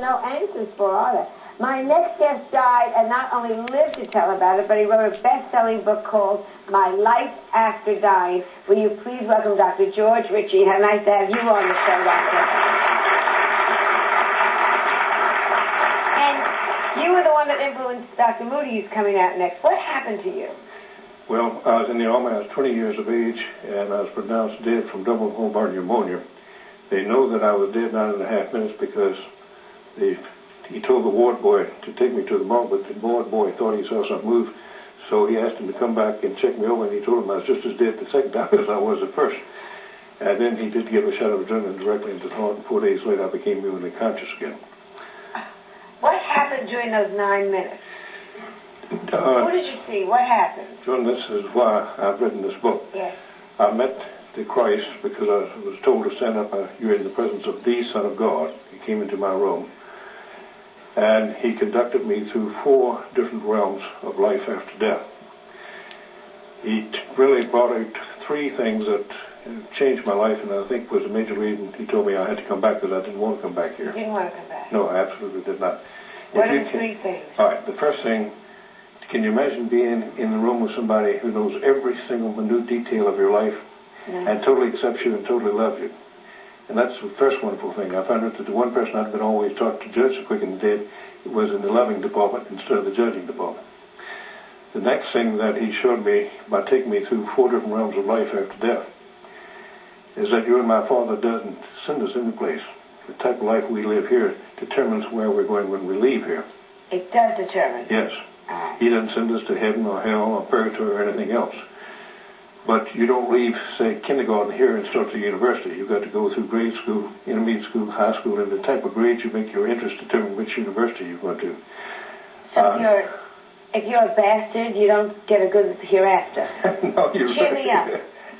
No answers for, are there? My next guest died and not only lived to tell about it, but he wrote a best-selling book called My Life After Dying. Will you please welcome Dr. George Ritchie? How nice to have you on the show, Doctor. And you were the one that influenced Dr. Moody, who's coming out next. What happened to you? Well, I was in the Army. I was 20 years of age, and I was pronounced dead from double bulbar pneumonia. They know that I was dead 9.5 minutes because he told the ward boy to take me to the morgue, but the ward boy thought he saw something move, so he asked him to come back and check me over, and he told him I was just as dead the second time as I was at first. And then he did give a shot of adrenaline directly into the heart, and 4 days later I became humanly conscious again. What happened during those 9 minutes? Who did you see? What happened? Joan, this is why I've written this book. Yes. I met the Christ because I was told to stand up. You're in the presence of the Son of God. He came into my room, and he conducted me through 4 different realms of life after death. He really brought out 3 things that changed my life, and I think was a major reason he told me I had to come back because I didn't want to come back here. You didn't want to come back? No, I absolutely did not. What are the 3 things? All right, the first thing, can you imagine being in the room with somebody who knows every single minute detail of your life and totally accepts you and totally loves you? And that's the first wonderful thing. I found out that the one person I'd been always taught to judge the quick and the dead was in the loving department instead of the judging department. The next thing that he showed me by taking me through 4 different realms of life after death is that you and my Father doesn't send us into place. The type of life we live here determines where we're going when we leave here. It does determine? Yes. He doesn't send us to heaven or hell or purgatory or anything else. But you don't leave, say, kindergarten here and start to university. You've got to go through grade school, intermediate school, high school, and the type of grades you make your interest determine which university you're going to. So if you're a bastard, you don't get a good hereafter. No, you Cheer me up.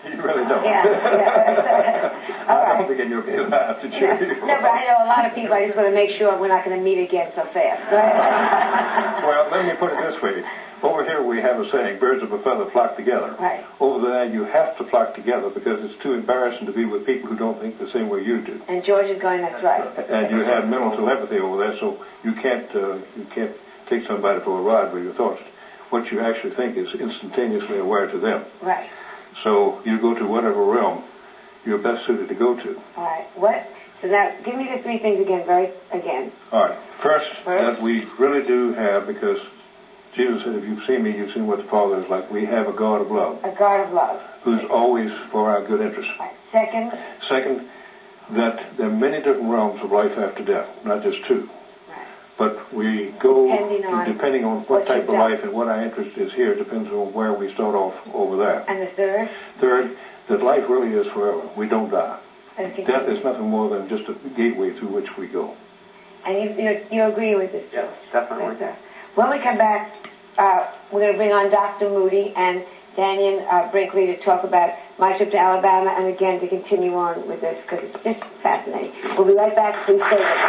You really don't. Yeah. I don't think in your case I have to cheer you. No, but I know a lot of people. I just want to make sure we're not going to meet again so fast. Well, let me put it this way. Over here we have a saying, birds of a feather flock together. Right. Over there you have to flock together because it's too embarrassing to be with people who don't think the same way you do. And George is going, that's right. And you have mental telepathy over there, so you can't take somebody for a ride with your thoughts. What you actually think is instantaneously aware to them. Right. So you go to whatever realm you're best suited to go to. All right. What? So now, give me the 3 things again, All right. First, that we really do have, because Jesus said, if you've seen me, you've seen what the Father is like. We have a God of love. A God of love. Who's always for our good interest. Right. Second? Second, that there are many different realms of life after death, not just 2. But we go, depending on what type of life and what our interest is here, depends on where we start off over there. And the third? Third, that life really is forever. We don't die. Death is nothing more than just a gateway through which we go. And you agree with this, Joe? Yes, definitely. When we come back, we're going to bring on Dr. Moody and Dannion, Brinkley to talk about my trip to Alabama and again to continue on with this because it's just fascinating. We'll be right back. Please stay with us.